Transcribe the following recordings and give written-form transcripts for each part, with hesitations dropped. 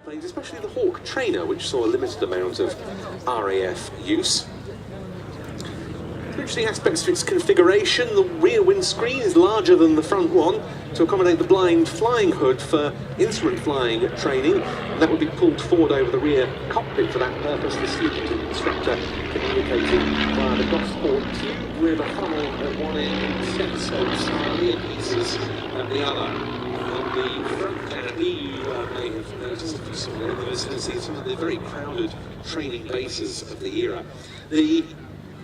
planes, especially the Hawk trainer, which saw a limited amount of RAF use. Interesting aspects to its configuration: the rear windscreen is larger than the front one to accommodate the blind flying hood for instrument flying training, and that would be pulled forward over the rear cockpit for that purpose. The student and instructor communicating via the Duxford tube with a funnel at one end and stethoscopes and earpieces at the other. On the front cabin, you may have noticed if you saw it in the vicinity, some of the very crowded training bases of the era. The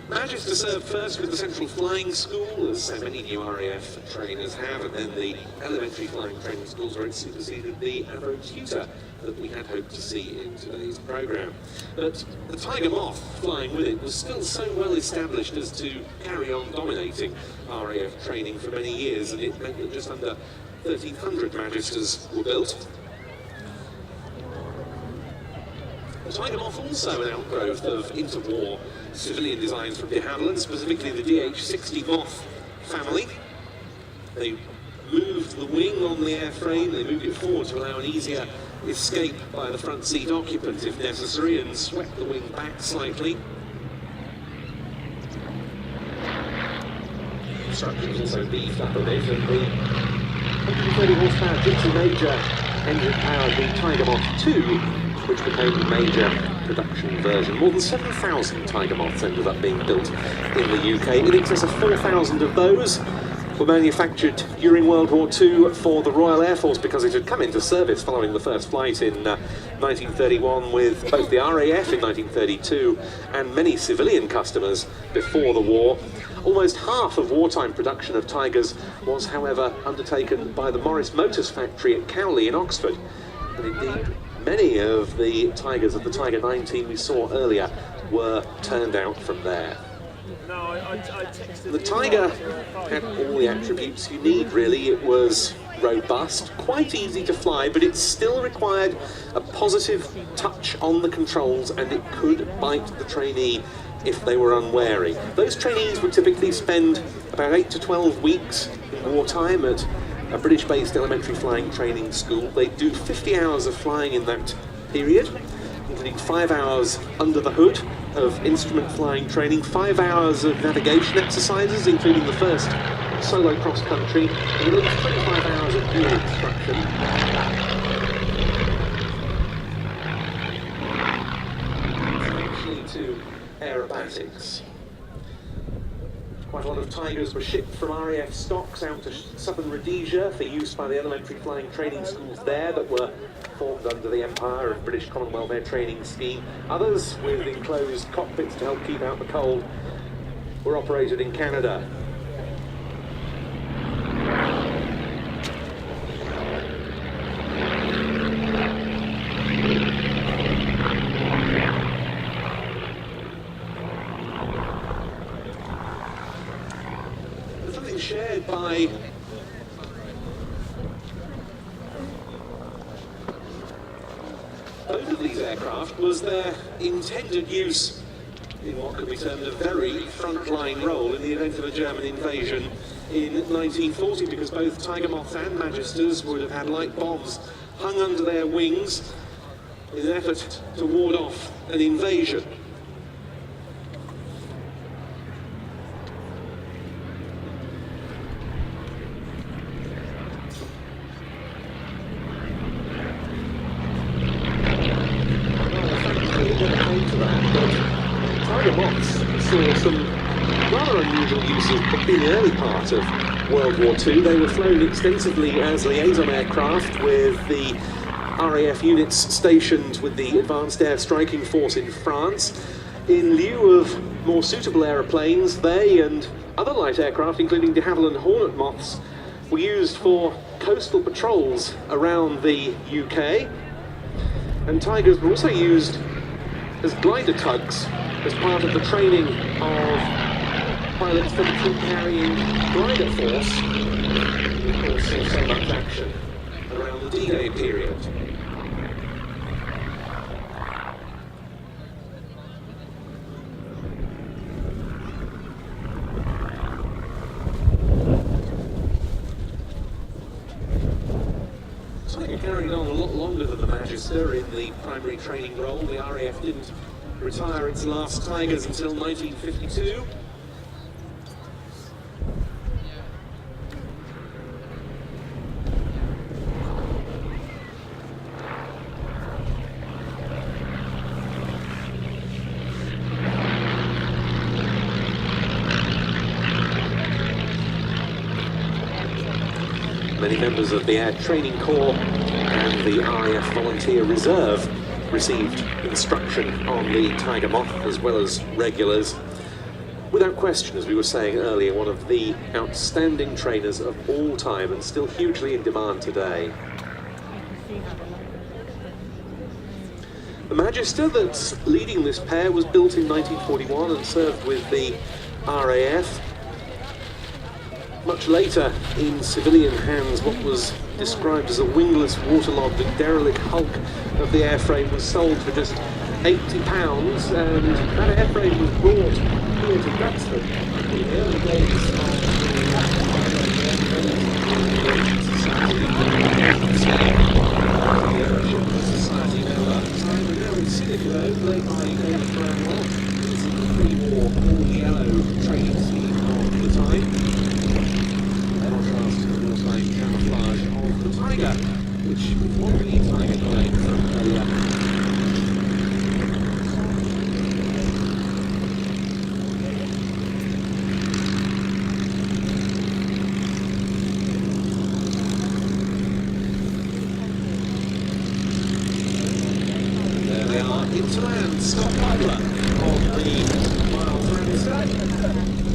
Magister served first with the Central Flying School, as so many new RAF trainers have, and then the elementary flying training schools where it superseded the Avro Tutor that we had hoped to see in today's programme. But the Tiger Moth flying with it was still so well established as to carry on dominating RAF training for many years, and it meant that just under 1,300 Magisters were built. The Tiger Moth also an outgrowth of interwar civilian designs from de Havilland, specifically the DH-60 Moth family. They moved the wing on the airframe, they moved it forward to allow an easier escape by the front seat occupant if necessary, and swept the wing back slightly. The structure was also beefed up a bit, and the 130 horsepower GT Major engine powered the Tiger Moth 2, which became the major production version. More than 7,000 Tiger Moths ended up being built in the UK. In excess of 4,000 of those were manufactured during World War II for the Royal Air Force, because it had come into service following the first flight in 1931 with both the RAF in 1932 and many civilian customers before the war. Almost half of wartime production of Tigers was, however, undertaken by the Morris Motors factory at Cowley in Oxford. And indeed, many of the Tigers of the Tiger 19 we saw earlier were turned out from there. The Tiger had all the attributes you need, really. It was robust, quite easy to fly, but it still required a positive touch on the controls, and it could bite the trainee if they were unwary. Those trainees would typically spend about 8 to 12 weeks in wartime at a British-based elementary flying training school. They do 50 hours of flying in that period, including 5 hours under the hood of instrument flying training, 5 hours of navigation exercises, including the first solo cross-country, and at least 25 hours of dual instruction. Actually to aerobatics. Quite a lot of Tigers were shipped from RAF stocks out to southern Rhodesia for use by the elementary flying training schools there that were formed under the Empire and British Commonwealth Air Training Scheme. Others, with enclosed cockpits to help keep out the cold, were operated in Canada. Shared by both of these aircraft was their intended use in what could be termed a very frontline role in the event of a German invasion in 1940, because both Tiger Moths and Magisters would have had light bombs hung under their wings in an effort to ward off an invasion. Tiger Moths saw some rather unusual uses, particularly in the early part of World War II. They were flown extensively as liaison aircraft with the RAF units stationed with the Advanced Air Striking Force in France. In lieu of more suitable aeroplanes, they and other light aircraft, including de Havilland Hornet Moths, were used for coastal patrols around the UK. And Tigers were also used as glider tugs as part of the training of pilots for the troop-carrying glider force. Of course, saw so much action around the D-Day period. Tiger carried on a lot longer than the Magister in the primary training role. The RAF didn't retire its last Tigers until 1952. Many members of the Air Training Corps and the RAF Volunteer Reserve received instruction on the Tiger Moth, as well as regulars. Without question, as we were saying earlier, one of the outstanding trainers of all time and still hugely in demand today. The Magister that's leading this pair was built in 1941 and served with the RAF. Much later, in civilian hands, what was described as a wingless, waterlogged and derelict hulk of the airframe was sold for just £80, and that airframe was brought here to Duxford in the early days of the Society. We're now in Singapore, led by David Brownwell. This is the pre-war all-yellow training scheme of the time. Camouflage of the Tiger, which was the Tiger plane from earlier. There they are, into land, Scott Butler on the Miles Magister.